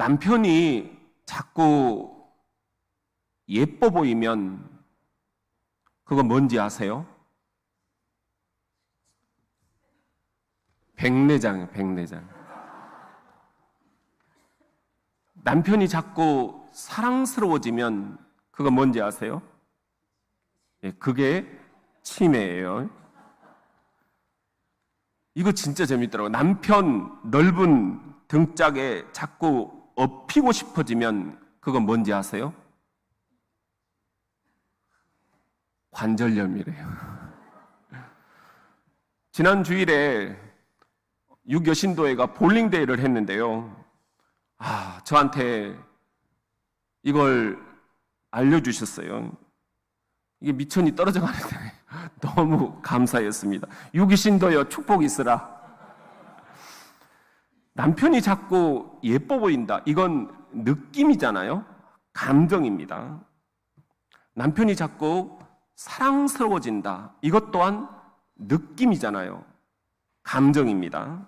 남편이 자꾸 예뻐 보이면 그거 뭔지 아세요? 백내장이에요, 백내장. 남편이 자꾸 사랑스러워지면 그거 뭔지 아세요? 예, 그게 치매예요. 이거 진짜 재밌더라고요. 남편 넓은 등짝에 자꾸 업히고 싶어지면 그건 뭔지 아세요? 관절염이래요. 지난 주일에 육여신도회가 볼링대회를 했는데요. 저한테 이걸 알려주셨어요. 이게 미천이 떨어져 가는데 너무 감사했습니다. 육이신도여 축복 있으라. 남편이 자꾸 예뻐 보인다. 이건 느낌이잖아요. 감정입니다. 남편이 자꾸 사랑스러워진다. 이것 또한 느낌이잖아요. 감정입니다.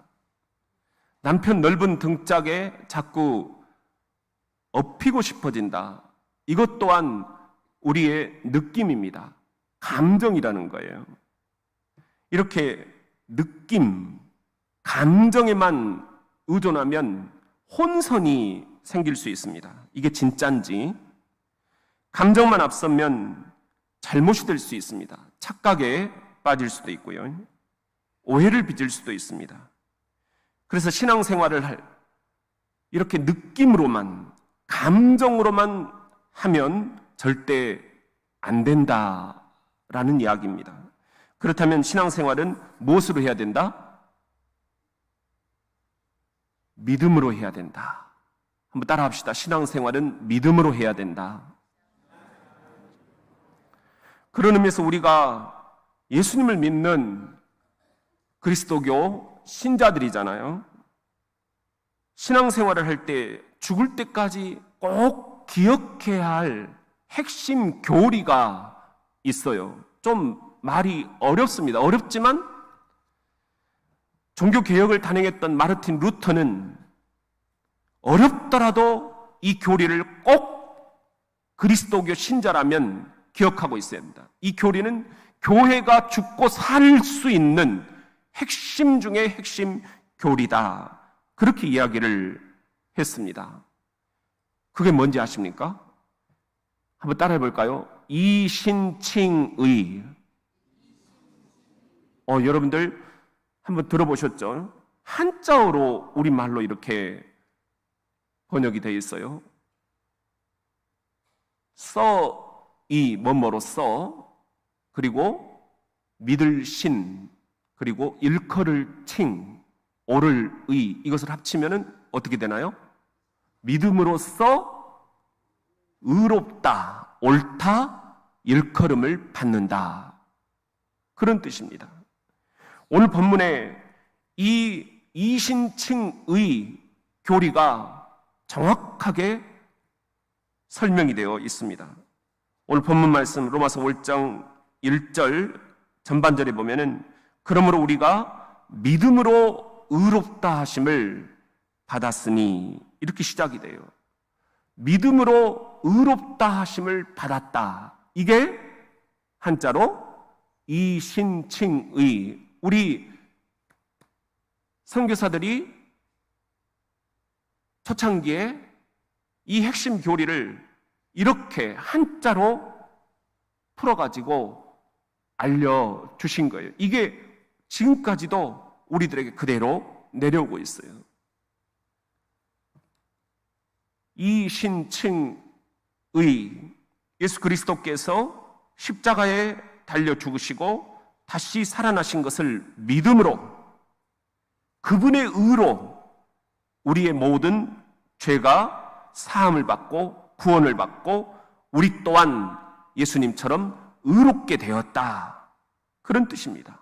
남편 넓은 등짝에 자꾸 업히고 싶어진다. 이것 또한 우리의 느낌입니다. 감정이라는 거예요. 이렇게 느낌, 감정에만 의존하면 혼선이 생길 수 있습니다. 이게 진짠지, 감정만 앞서면 잘못이 될 수 있습니다. 착각에 빠질 수도 있고요. 오해를 빚을 수도 있습니다. 그래서 신앙생활을 이렇게 느낌으로만, 감정으로만 하면 절대 안 된다라는 이야기입니다. 그렇다면 신앙생활은 무엇으로 해야 된다? 믿음으로 해야 된다. 한번 따라 합시다. 신앙생활은 믿음으로 해야 된다. 그런 의미에서 우리가 예수님을 믿는 그리스도교 신자들이잖아요. 신앙생활을 할 때 죽을 때까지 꼭 기억해야 할 핵심 교리가 있어요. 좀 말이 어렵습니다. 어렵지만 종교개혁을 단행했던 마르틴 루터는 어렵더라도 이 교리를 꼭 그리스도교 신자라면 기억하고 있어야 합니다. 이 교리는 교회가 죽고 살 수 있는 핵심 중의 핵심 교리다. 그렇게 이야기를 했습니다. 그게 뭔지 아십니까? 한번 따라해 볼까요? 이신칭의. 여러분들 한번 들어보셨죠? 한자어로 우리말로 이렇게 번역이 되어 있어요. 이 뭐뭐로써, 그리고 믿을 신, 그리고 일컬을 칭, 오를 의, 이것을 합치면은 어떻게 되나요? 믿음으로써 의롭다, 옳다, 일컬음을 받는다. 그런 뜻입니다. 오늘 본문에 이 이신칭의 교리가 정확하게 설명이 되어 있습니다. 오늘 본문 말씀 로마서 5장 1절 전반절에 보면은 그러므로 우리가 믿음으로 의롭다 하심을 받았으니 이렇게 시작이 돼요. 믿음으로 의롭다 하심을 받았다. 이게 한자로 이신칭의. 우리 선교사들이 초창기에 이 핵심 교리를 이렇게 한자로 풀어가지고 알려주신 거예요. 이게 지금까지도 우리들에게 그대로 내려오고 있어요. 이신칭의, 예수 그리스도께서 십자가에 달려 죽으시고 다시 살아나신 것을 믿음으로, 그분의 의로 우리의 모든 죄가 사함을 받고 구원을 받고 우리 또한 예수님처럼 의롭게 되었다. 그런 뜻입니다.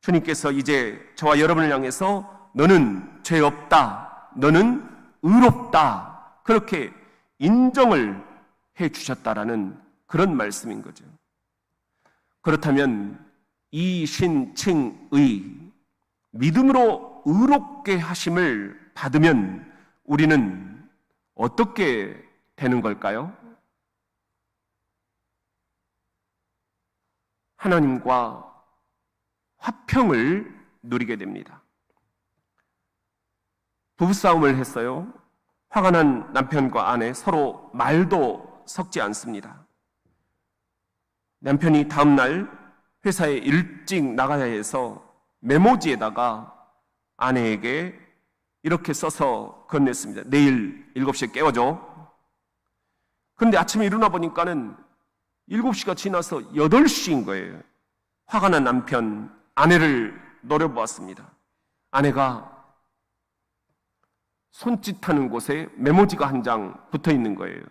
주님께서 이제 저와 여러분을 향해서 너는 죄 없다, 너는 의롭다, 그렇게 인정을 해 주셨다라는 그런 말씀인 거죠. 그렇다면 이신칭의, 믿음으로 의롭게 하심을 받으면 우리는 어떻게 되는 걸까요? 하나님과 화평을 누리게 됩니다. 부부싸움을 했어요. 화가 난 남편과 아내 서로 말도 섞지 않습니다. 남편이 다음날 회사에 일찍 나가야 해서 메모지에다가 아내에게 이렇게 써서 건넸습니다. 내일 7시에 깨워줘. 그런데 아침에 일어나 보니까는 7시가 지나서 8시인 거예요. 화가 난 남편, 아내를 노려보았습니다. 아내가 손짓하는 곳에 메모지가 한 장 붙어 있는 거예요.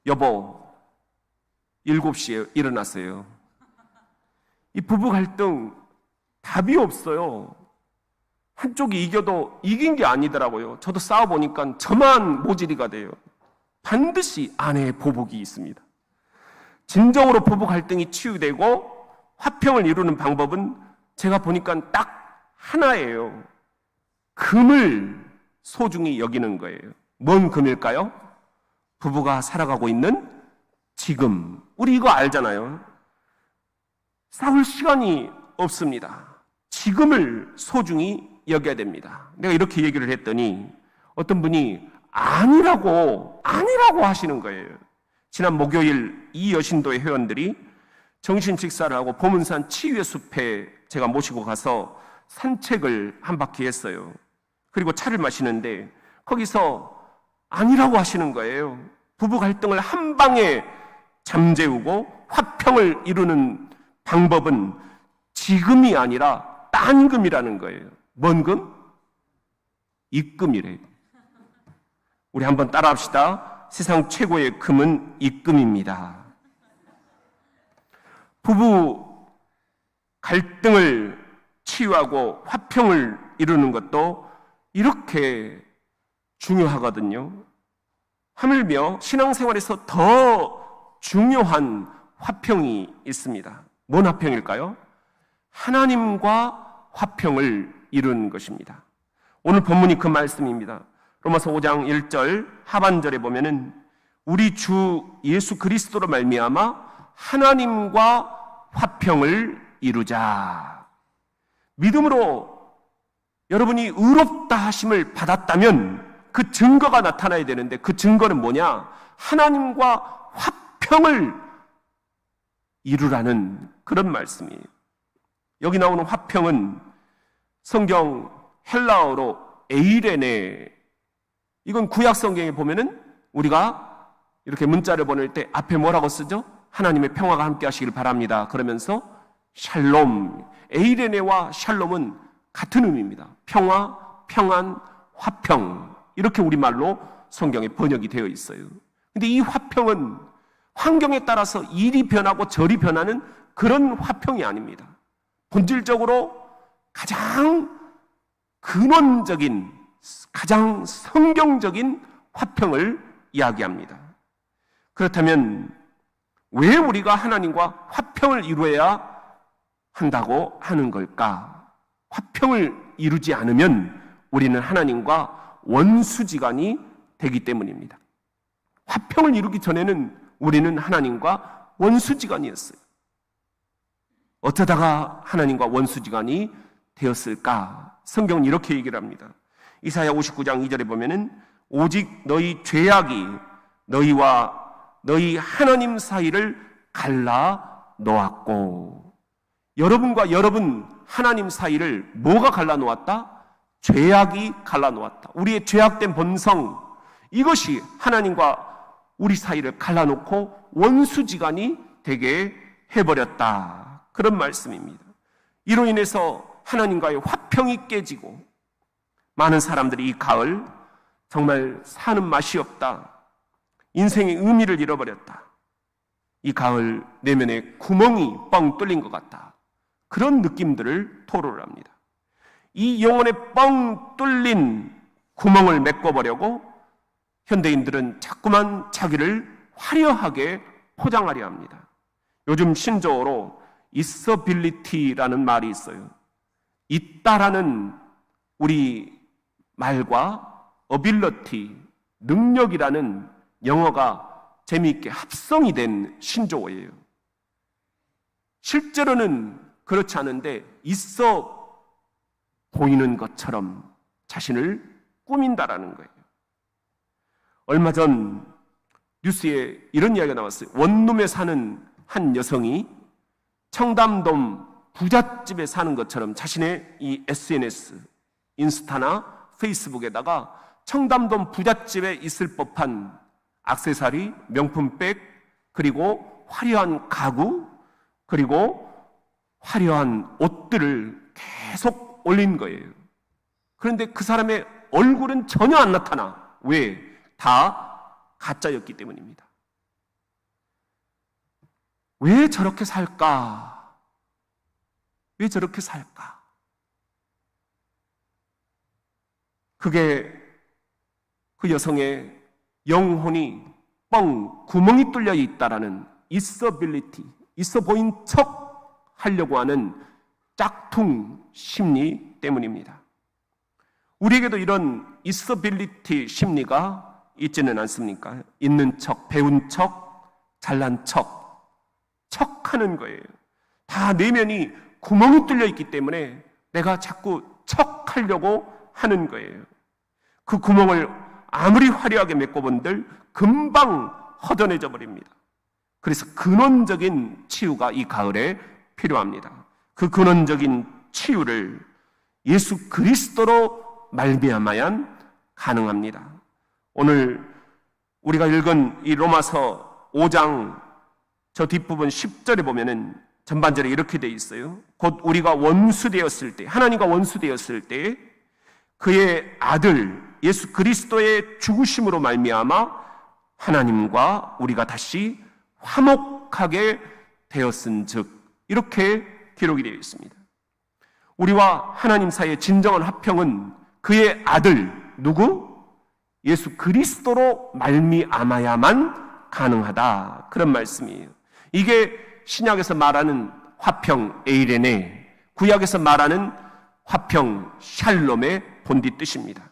여보, 7시에 일어났어요. 이 부부 갈등 답이 없어요. 한쪽이 이겨도 이긴 게 아니더라고요. 저도 싸워보니까 저만 모질이가 돼요. 반드시 아내의 보복이 있습니다. 진정으로 부부 갈등이 치유되고 화평을 이루는 방법은 제가 보니까 딱 하나예요. 금을 소중히 여기는 거예요. 뭔 금일까요? 부부가 살아가고 있는 지금. 우리 이거 알잖아요. 싸울 시간이 없습니다. 지금을 소중히 여겨야 됩니다. 내가 이렇게 얘기를 했더니 어떤 분이 아니라고 하시는 거예요. 지난 목요일 이 여신도의 회원들이 정신 식사를 하고 보문산 치유의 숲에 제가 모시고 가서 산책을 한 바퀴 했어요. 그리고 차를 마시는데 거기서 아니라고 하시는 거예요. 부부 갈등을 한 방에 잠재우고 화평을 이루는 방법은 지금이 아니라 딴 금이라는 거예요. 뭔 금? 입금이래요. 우리 한번 따라합시다. 세상 최고의 금은 입금입니다. 부부 갈등을 치유하고 화평을 이루는 것도 이렇게 중요하거든요. 하물며 신앙생활에서 더 중요한 화평이 있습니다. 뭔 화평일까요? 하나님과 화평을 이루는 것입니다. 오늘 본문이 그 말씀입니다. 로마서 5장 1절 하반절에 보면은 우리 주 예수 그리스도로 말미암아 하나님과 화평을 이루자. 믿음으로 여러분이 의롭다 하심을 받았다면 그 증거가 나타나야 되는데 그 증거는 뭐냐? 하나님과 화평을 이루라는 그런 말씀이에요. 여기 나오는 화평은 성경 헬라어로 에이레네. 이건 구약 성경에 보면은 우리가 이렇게 문자를 보낼 때 앞에 뭐라고 쓰죠? 하나님의 평화가 함께 하시길 바랍니다. 그러면서 샬롬. 에이레네와 샬롬은 같은 의미입니다. 평화, 평안, 화평. 이렇게 우리말로 성경에 번역이 되어 있어요. 근데 이 화평은 환경에 따라서 일이 변하고 절이 변하는 그런 화평이 아닙니다. 본질적으로 가장 근원적인, 가장 성경적인 화평을 이야기합니다. 그렇다면 왜 우리가 하나님과 화평을 이루어야 한다고 하는 걸까? 화평을 이루지 않으면 우리는 하나님과 원수지간이 되기 때문입니다. 화평을 이루기 전에는 우리는 하나님과 원수지간이었어요. 어쩌다가 하나님과 원수지간이 되었을까? 성경은 이렇게 얘기를 합니다. 이사야 59장 2절에 보면은 오직 너희 죄악이 너희와 너희 하나님 사이를 갈라 놓았고, 여러분과 여러분 하나님 사이를 뭐가 갈라 놓았다? 죄악이 갈라 놓았다. 우리의 죄악된 본성, 이것이 하나님과 우리 사이를 갈라놓고 원수지간이 되게 해버렸다. 그런 말씀입니다. 이로 인해서 하나님과의 화평이 깨지고 많은 사람들이 이 가을 정말 사는 맛이 없다. 인생의 의미를 잃어버렸다. 이 가을 내면에 구멍이 뻥 뚫린 것 같다. 그런 느낌들을 토로를 합니다. 이 영혼에 뻥 뚫린 구멍을 메꿔보려고 현대인들은 자꾸만 자기를 화려하게 포장하려 합니다. 요즘 신조어로 있어빌리티라는 말이 있어요. 있다라는 우리 말과 ability, 능력이라는 영어가 재미있게 합성이 된 신조어예요. 실제로는 그렇지 않은데 있어 보이는 것처럼 자신을 꾸민다라는 거예요. 얼마 전 뉴스에 이런 이야기가 나왔어요. 원룸에 사는 한 여성이 청담동 부잣집에 사는 것처럼 자신의 이 SNS, 인스타나 페이스북에다가 청담동 부잣집에 있을 법한 액세서리, 명품백, 그리고 화려한 가구, 그리고 화려한 옷들을 계속 올린 거예요. 그런데 그 사람의 얼굴은 전혀 안 나타나. 왜? 다 가짜였기 때문입니다. 왜 저렇게 살까? 왜 저렇게 살까? 그게 그 여성의 영혼이 구멍이 뚫려 있다라는 있어빌리티, 있어 보인 척 하려고 하는 짝퉁 심리 때문입니다. 우리에게도 이런 있어빌리티 심리가 있지는 않습니까? 있는 척, 배운 척, 잘난 척하는 거예요. 다 내면이 구멍이 뚫려 있기 때문에 내가 자꾸 척하려고 하는 거예요. 그 구멍을 아무리 화려하게 메꿔본들 금방 허전해져 버립니다. 그래서 근원적인 치유가 이 가을에 필요합니다. 그 근원적인 치유를 예수 그리스도로 말미암아야 가능합니다. 오늘 우리가 읽은 이 로마서 5장 저 뒷부분 10절에 보면은 전반절에 이렇게 돼 있어요. 곧 우리가 원수되었을 때, 하나님과 원수되었을 때 그의 아들 예수 그리스도의 죽으심으로 말미암아 하나님과 우리가 다시 화목하게 되었은즉, 이렇게 기록이 되어 있습니다. 우리와 하나님 사이의 진정한 화평은 그의 아들 누구? 예수 그리스도로 말미암아야만 가능하다, 그런 말씀이에요. 이게 신약에서 말하는 화평 에이레네, 구약에서 말하는 화평 샬롬의 본디 뜻입니다.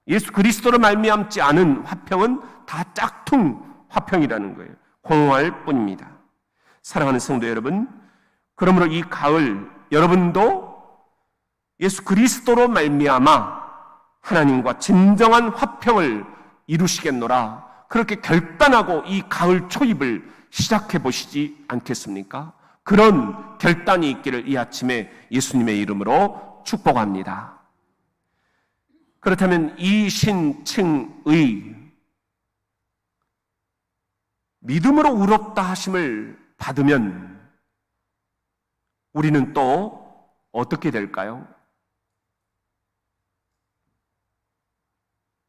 예수 그리스도로 말미암지 않은 화평은 다 짝퉁 화평이라는 거예요. 공허할 뿐입니다. 사랑하는 성도 여러분, 그러므로 이 가을 여러분도 예수 그리스도로 말미암아 하나님과 진정한 화평을 이루시겠노라, 그렇게 결단하고 이 가을 초입을 시작해 보시지 않겠습니까? 그런 결단이 있기를 이 아침에 예수님의 이름으로 축복합니다. 그렇다면 이 신층의 믿음으로 의롭다 하심을 받으면 우리는 또 어떻게 될까요?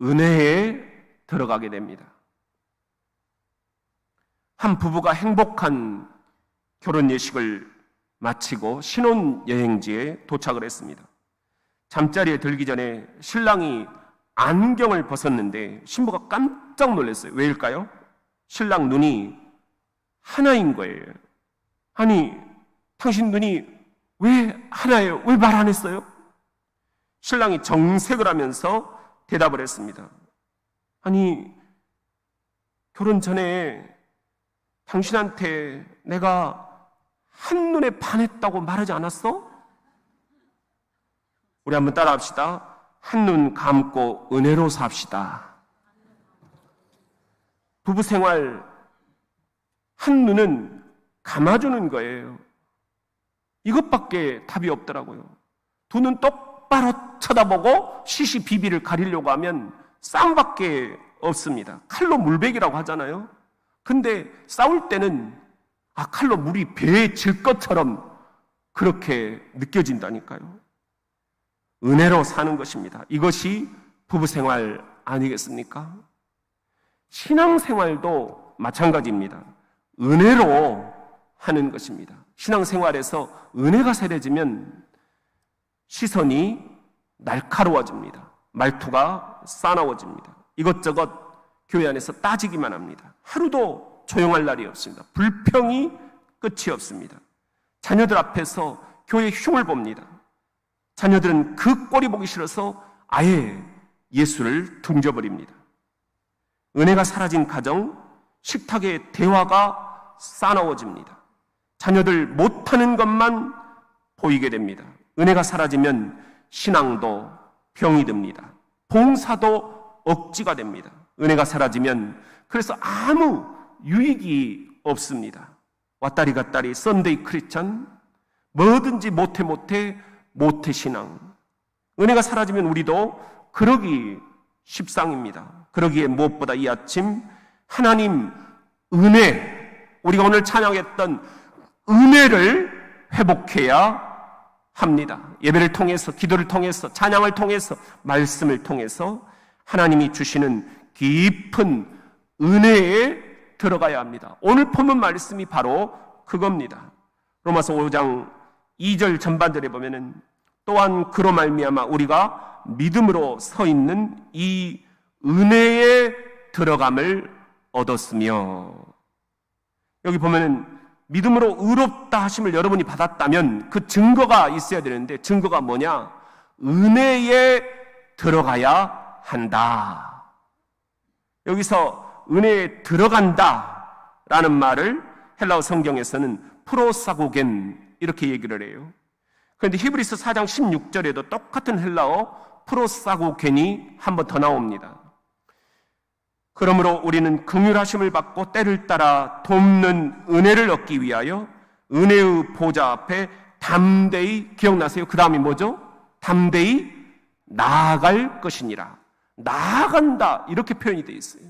은혜에 들어가게 됩니다. 한 부부가 행복한 결혼 예식을 마치고 신혼여행지에 도착을 했습니다. 잠자리에 들기 전에 신랑이 안경을 벗었는데 신부가 깜짝 놀랐어요. 왜일까요? 신랑 눈이 하나인 거예요. 아니, 당신 눈이 왜 하나예요? 왜 말 안 했어요? 신랑이 정색을 하면서 대답을 했습니다. 아니, 결혼 전에 당신한테 내가 한눈에 반했다고 말하지 않았어? 우리 한번 따라 합시다. 한눈 감고 은혜로 삽시다. 부부 생활 한눈은 감아주는 거예요. 이것밖에 답이 없더라고요. 두 눈 똑바로 쳐다보고 시시비비를 가리려고 하면 싸움밖에 없습니다. 칼로 물베기라고 하잖아요. 근데 싸울 때는 칼로 물이 배에 질 것처럼 그렇게 느껴진다니까요. 은혜로 사는 것입니다. 이것이 부부생활 아니겠습니까? 신앙생활도 마찬가지입니다. 은혜로 하는 것입니다. 신앙생활에서 은혜가 세려지면 시선이 날카로워집니다. 말투가 싸나워집니다. 이것저것 교회 안에서 따지기만 합니다. 하루도 조용할 날이 없습니다. 불평이 끝이 없습니다. 자녀들 앞에서 교회의 흉을 봅니다. 자녀들은 그 꼴이 보기 싫어서 아예 예수를 던져버립니다. 은혜가 사라진 가정, 식탁에 대화가 싸나워집니다. 자녀들 못하는 것만 보이게 됩니다. 은혜가 사라지면 신앙도 병이 듭니다. 봉사도 억지가 됩니다. 은혜가 사라지면 그래서 아무 유익이 없습니다. 왔다리 갔다리 썬데이 크리스천, 뭐든지 못해 신앙. 은혜가 사라지면 우리도 그러기 십상입니다. 그러기에 무엇보다 이 아침 하나님 은혜, 우리가 오늘 찬양했던 은혜를 회복해야 합니다. 예배를 통해서, 기도를 통해서, 찬양을 통해서, 말씀을 통해서 하나님이 주시는 깊은 은혜에 들어가야 합니다. 오늘 본문 말씀이 바로 그겁니다. 로마서 5장 2절 전반절에 보면은 또한 그로 말미암아 우리가 믿음으로 서 있는 이 은혜에 들어감을 얻었으며, 여기 보면은 믿음으로 의롭다 하심을 여러분이 받았다면 그 증거가 있어야 되는데, 증거가 뭐냐? 은혜에 들어가야 한다. 여기서 은혜에 들어간다 라는 말을 헬라어 성경에서는 프로사고겐 이렇게 얘기를 해요. 그런데 히브리서 4장 16절에도 똑같은 헬라어 프로사고겐이 한 번 더 나옵니다. 그러므로 우리는 긍휼하심을 받고 때를 따라 돕는 은혜를 얻기 위하여 은혜의 보좌 앞에 담대히, 기억나세요? 그 다음이 뭐죠? 담대히 나아갈 것이니라. 나아간다 이렇게 표현이 되어 있어요.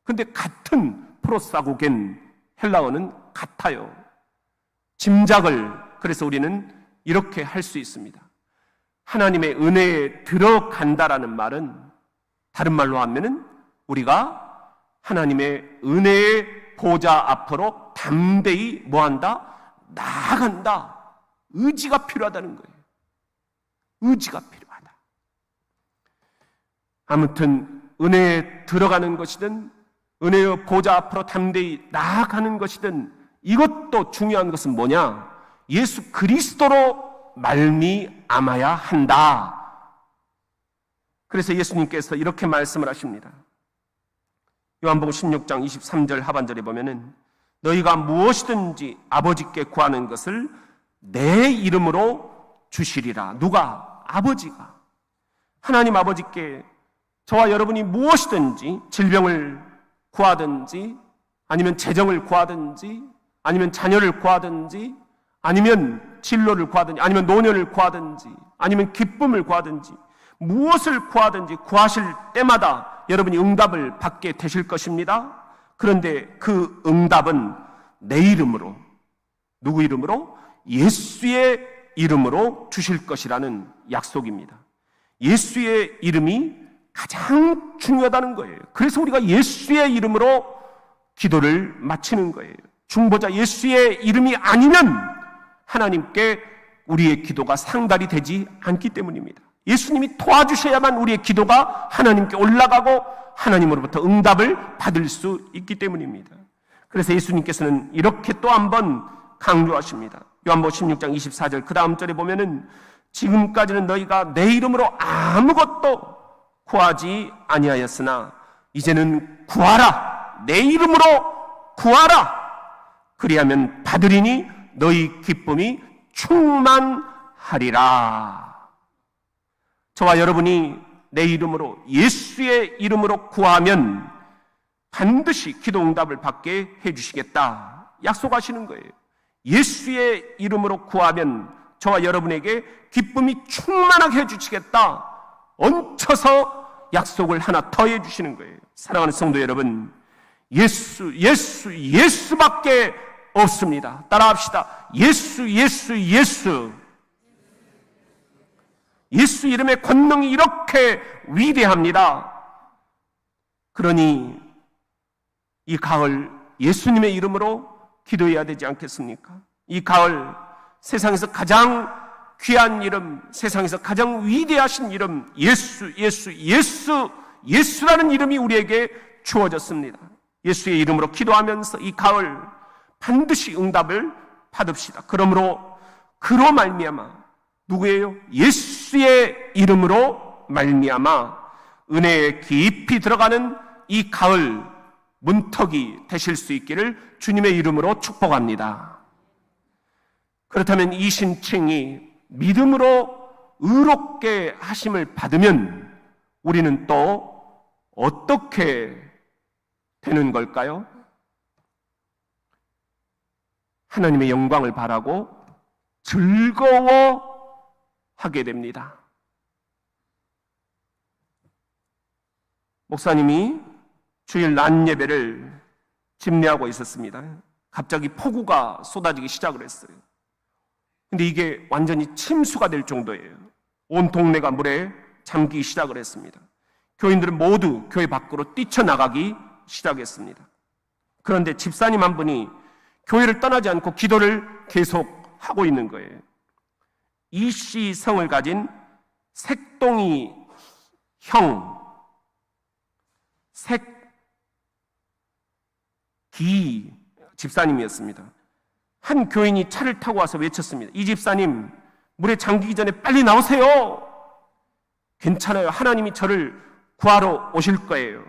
근데 같은 프로사고겐 헬라어는 같아요. 짐작을, 그래서 우리는 이렇게 할 수 있습니다. 하나님의 은혜에 들어간다라는 말은 다른 말로 하면은 우리가 하나님의 은혜의 보좌 앞으로 담대히 뭐한다? 나아간다. 의지가 필요하다는 거예요. 의지가 필요하다. 아무튼 은혜에 들어가는 것이든 은혜의 보좌 앞으로 담대히 나아가는 것이든 이것도 중요한 것은 뭐냐? 예수 그리스도로 말미암아야 한다. 그래서 예수님께서 이렇게 말씀을 하십니다. 요한복음 16장 23절 하반절에 보면은 너희가 무엇이든지 아버지께 구하는 것을 내 이름으로 주시리라. 누가? 아버지가. 하나님 아버지께 저와 여러분이 무엇이든지, 질병을 구하든지, 아니면 재정을 구하든지, 아니면 자녀를 구하든지, 아니면 진로를 구하든지, 아니면 노년을 구하든지, 아니면 기쁨을 구하든지, 무엇을 구하든지 구하실 때마다 여러분이 응답을 받게 되실 것입니다. 그런데 그 응답은 내 이름으로, 누구 이름으로? 예수의 이름으로 주실 것이라는 약속입니다. 예수의 이름이 가장 중요하다는 거예요. 그래서 우리가 예수의 이름으로 기도를 마치는 거예요. 중보자 예수의 이름이 아니면 하나님께 우리의 기도가 상달이 되지 않기 때문입니다. 예수님이 도와주셔야만 우리의 기도가 하나님께 올라가고 하나님으로부터 응답을 받을 수 있기 때문입니다. 그래서 예수님께서는 이렇게 또 한 번 강조하십니다. 요한복음 16장 24절 그 다음 절에 보면은 지금까지는 너희가 내 이름으로 아무것도 구하지 아니하였으나 이제는 구하라. 내 이름으로 구하라. 그리하면 받으리니 너희 기쁨이 충만하리라. 저와 여러분이 내 이름으로, 예수의 이름으로 구하면 반드시 기도 응답을 받게 해주시겠다 약속하시는 거예요. 예수의 이름으로 구하면 저와 여러분에게 기쁨이 충만하게 해주시겠다 얹혀서 약속을 하나 더 해주시는 거예요. 사랑하는 성도 여러분, 예수밖에 없습니다. 따라합시다. 예수. 예수 이름의 권능이 이렇게 위대합니다. 그러니 이 가을 예수님의 이름으로 기도해야 되지 않겠습니까? 이 가을 세상에서 가장 귀한 이름, 세상에서 가장 위대하신 이름, 예수라는 이름이 우리에게 주어졌습니다. 예수의 이름으로 기도하면서 이 가을 반드시 응답을 받읍시다. 그러므로 그로 말미암아, 누구예요? 예수의 이름으로 말미암아 은혜에 깊이 들어가는 이 가을 문턱이 되실 수 있기를 주님의 이름으로 축복합니다. 그렇다면 이 신칭이 믿음으로 의롭게 하심을 받으면 우리는 또 어떻게 되는 걸까요? 하나님의 영광을 바라고 즐거워하게 됩니다. 목사님이 주일 낮 예배를 집례하고 있었습니다. 갑자기 폭우가 쏟아지기 시작을 했어요. 근데 이게 완전히 침수가 될 정도예요. 온 동네가 물에 잠기기 시작을 했습니다. 교인들은 모두 교회 밖으로 뛰쳐나가기 시작했습니다. 그런데 집사님 한 분이 교회를 떠나지 않고 기도를 계속 하고 있는 거예요. 이씨 성을 가진 색동이 형, 색기 집사님이었습니다. 한 교인이 차를 타고 와서 외쳤습니다. 이 집사님, 물에 잠기기 전에 빨리 나오세요. 괜찮아요. 하나님이 저를 구하러 오실 거예요.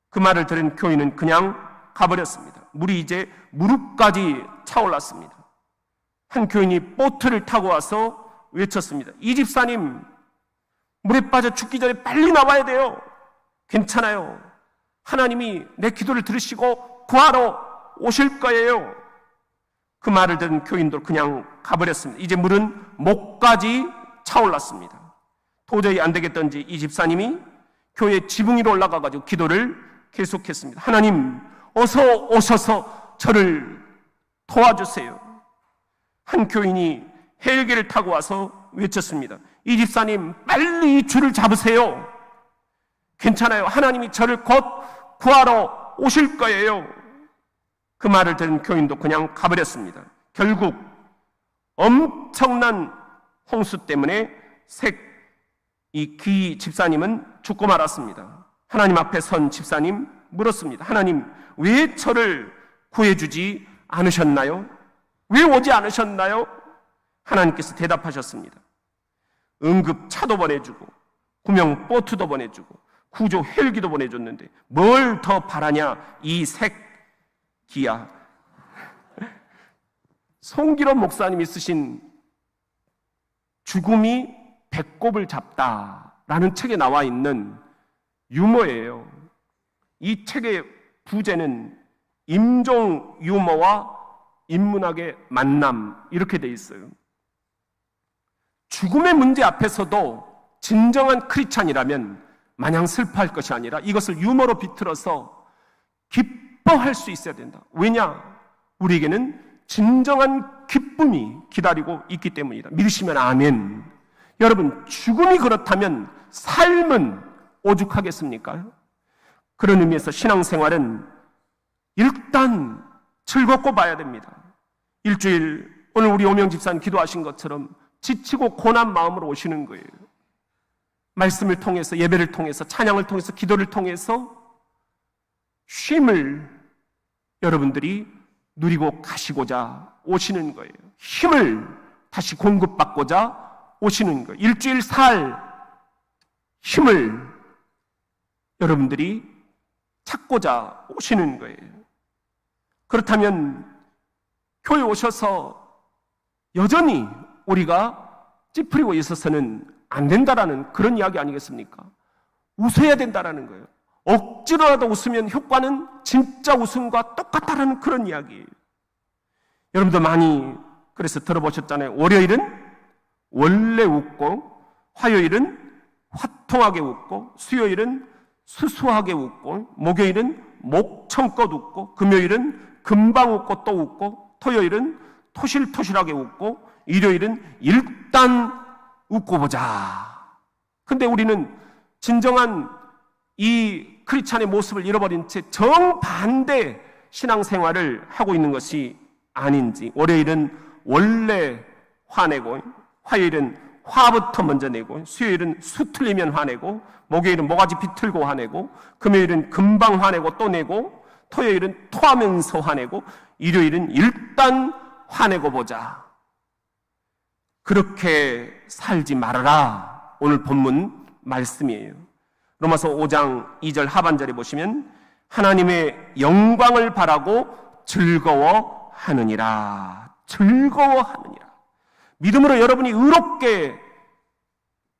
그 말을 들은 교인은 그냥 가버렸습니다. 물이 이제 무릎까지 차올랐습니다. 한 교인이 보트를 타고 와서 외쳤습니다. 이 집사님, 물에 빠져 죽기 전에 빨리 나와야 돼요. 괜찮아요. 하나님이 내 기도를 들으시고 구하러 오실 거예요. 그 말을 들은 교인도 그냥 가버렸습니다. 이제 물은 목까지 차올랐습니다. 도저히 안 되겠던지 이 집사님이 교회 지붕 위로 올라가가지고 기도를 계속했습니다. 하나님, 어서 오셔서 저를 도와주세요. 한 교인이 헬기를 타고 와서 외쳤습니다. 이 집사님, 빨리 줄을 잡으세요. 괜찮아요. 하나님이 저를 곧 구하러 오실 거예요. 그 말을 들은 교인도 그냥 가버렸습니다. 결국 엄청난 홍수 때문에 이 기 집사님은 죽고 말았습니다. 하나님 앞에 선 집사님 물었습니다. 하나님, 왜 저를 구해주지 않으셨나요? 왜 오지 않으셨나요? 하나님께서 대답하셨습니다. 응급차도 보내주고 구명 보트도 보내주고 구조 헬기도 보내줬는데 뭘 더 바라냐 이 색기야. 송기론 목사님이 쓰신 죽음이 배꼽을 잡다라는 책에 나와 있는 유머예요. 이 책의 부제는 임종 유머와 인문학의 만남 이렇게 돼 있어요. 죽음의 문제 앞에서도 진정한 크리스찬이라면 마냥 슬퍼할 것이 아니라 이것을 유머로 비틀어서 기뻐할 수 있어야 된다. 왜냐? 우리에게는 진정한 기쁨이 기다리고 있기 때문이다. 믿으시면 아멘. 여러분, 죽음이 그렇다면 삶은 오죽하겠습니까? 그런 의미에서 신앙생활은 일단 즐겁고 봐야 됩니다. 일주일 오늘 우리 오명 집사님 기도하신 것처럼 지치고 고난 마음으로 오시는 거예요. 말씀을 통해서, 예배를 통해서, 찬양을 통해서, 기도를 통해서 쉼을 여러분들이 누리고 가시고자 오시는 거예요. 힘을 다시 공급받고자 오시는 거예요. 일주일 살 힘을 여러분들이 찾고자 오시는 거예요. 그렇다면 교회 오셔서 여전히 우리가 찌푸리고 있어서는 안 된다라는 그런 이야기 아니겠습니까? 웃어야 된다라는 거예요. 억지로라도 웃으면 효과는 진짜 웃음과 똑같다라는 그런 이야기예요. 여러분도 많이 그래서 들어보셨잖아요. 월요일은 원래 웃고, 화요일은 화통하게 웃고, 수요일은 수수하게 웃고, 목요일은 목청껏 웃고, 금요일은 금방 웃고 또 웃고, 토요일은 토실토실하게 웃고, 일요일은 일단 웃고 보자. 근데 우리는 진정한 이 크리스찬의 모습을 잃어버린 채 정반대 신앙생활을 하고 있는 것이 아닌지, 월요일은 원래 화내고, 화요일은 화부터 먼저 내고, 수요일은 수 틀리면 화내고, 목요일은 모가지 비틀고 화내고, 금요일은 금방 화내고 또 내고, 토요일은 토하면서 화내고, 일요일은 일단 화내고 보자. 그렇게 살지 말아라. 오늘 본문 말씀이에요. 로마서 5장 2절 하반절에 보시면 하나님의 영광을 바라고 즐거워하느니라. 즐거워하느니라. 믿음으로 여러분이 의롭게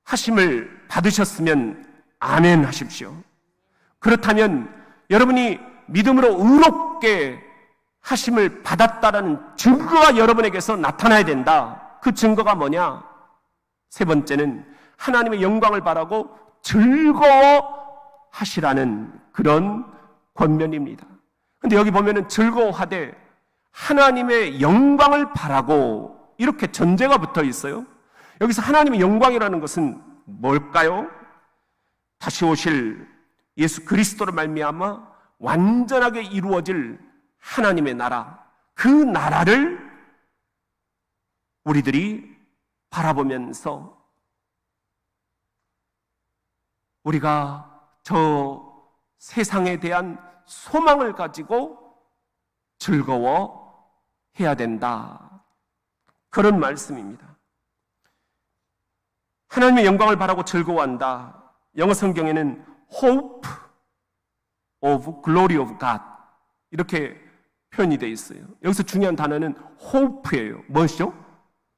하심을 받으셨으면 아멘 하십시오. 그렇다면 여러분이 믿음으로 의롭게 하심을 받았다라는 증거가 여러분에게서 나타나야 된다. 그 증거가 뭐냐? 세 번째는 하나님의 영광을 바라고 즐거워하시라는 그런 권면입니다. 근데 여기 보면은 즐거워하되 하나님의 영광을 바라고 이렇게 전제가 붙어 있어요. 여기서 하나님의 영광이라는 것은 뭘까요? 다시 오실 예수 그리스도로 말미암아 완전하게 이루어질 하나님의 나라, 그 나라를 우리들이 바라보면서 우리가 저 세상에 대한 소망을 가지고 즐거워해야 된다. 그런 말씀입니다. 하나님의 영광을 바라고 즐거워한다. 영어 성경에는 hope of glory of God 이렇게 표현이 되어 있어요. 여기서 중요한 단어는 hope예요. 무엇이죠?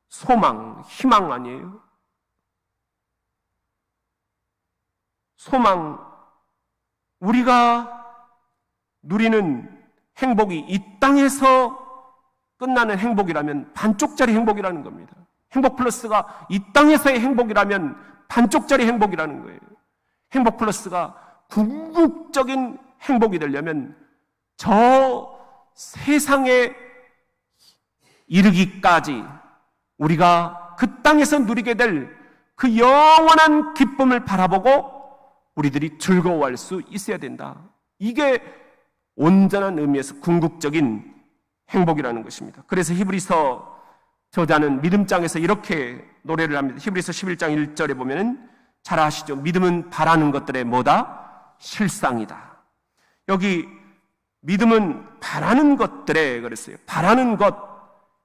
소망, 희망 아니에요? 소망, 우리가 누리는 행복이 이 땅에서 끝나는 행복이라면 반쪽짜리 행복이라는 겁니다. 행복 플러스가 이 땅에서의 행복이라면 반쪽짜리 행복이라는 거예요. 행복 플러스가 궁극적인 행복이 되려면 저 세상에 이르기까지 우리가 그 땅에서 누리게 될 그 영원한 기쁨을 바라보고 우리들이 즐거워할 수 있어야 된다. 이게 온전한 의미에서 궁극적인 행복이라는 것입니다. 그래서 히브리서 저자는 믿음장에서 이렇게 노래를 합니다. 히브리서 11장 1절에 보면은 잘 아시죠? 믿음은 바라는 것들의 뭐다? 실상이다. 여기 믿음은 바라는 것들에 그랬어요. 바라는 것,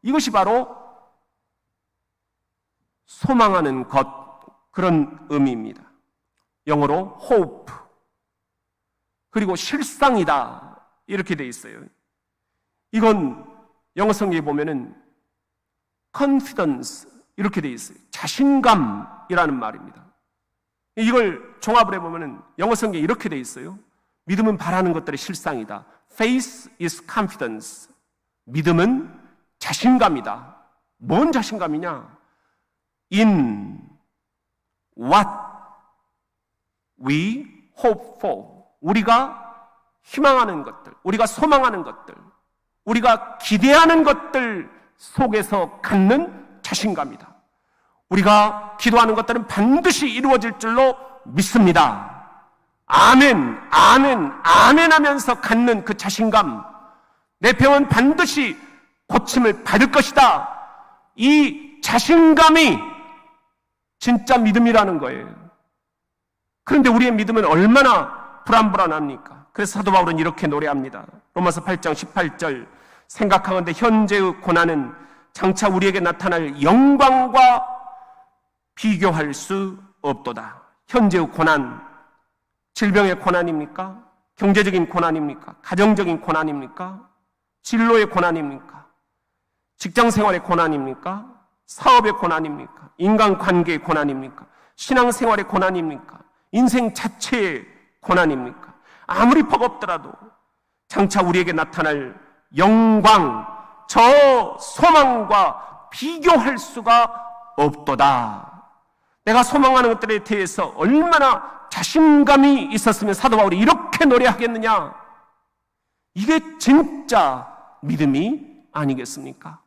이것이 바로 소망하는 것, 그런 의미입니다. 영어로 hope, 그리고 실상이다 이렇게 돼 있어요. 이건 영어 성경에 보면은 confidence 이렇게 돼 있어요. 자신감이라는 말입니다. 이걸 종합을 해보면은 영어 성경에 이렇게 돼 있어요. 믿음은 바라는 것들의 실상이다. Faith is confidence. 믿음은 자신감이다. 뭔 자신감이냐? In what we hope for. 우리가 희망하는 것들, 우리가 소망하는 것들, 우리가 기대하는 것들 속에서 갖는 자신감이다. 우리가 기도하는 것들은 반드시 이루어질 줄로 믿습니다. 아멘, 아멘, 아멘 하면서 갖는 그 자신감. 내 병은 반드시 고침을 받을 것이다. 이 자신감이 진짜 믿음이라는 거예요. 그런데 우리의 믿음은 얼마나 불안합니까? 그래서 사도 바울은 이렇게 노래합니다. 로마서 8장 18절, 생각하건대 현재의 고난은 장차 우리에게 나타날 영광과 비교할 수 없도다. 현재의 고난, 질병의 고난입니까? 경제적인 고난입니까? 가정적인 고난입니까? 진로의 고난입니까? 직장생활의 고난입니까? 사업의 고난입니까? 인간관계의 고난입니까? 신앙생활의 고난입니까? 인생 자체의 고난입니까? 아무리 버겁더라도 장차 우리에게 나타날 영광, 저 소망과 비교할 수가 없도다. 내가 소망하는 것들에 대해서 얼마나 자신감이 있었으면 사도 바울이 이렇게 노래하겠느냐? 이게 진짜 믿음이 아니겠습니까?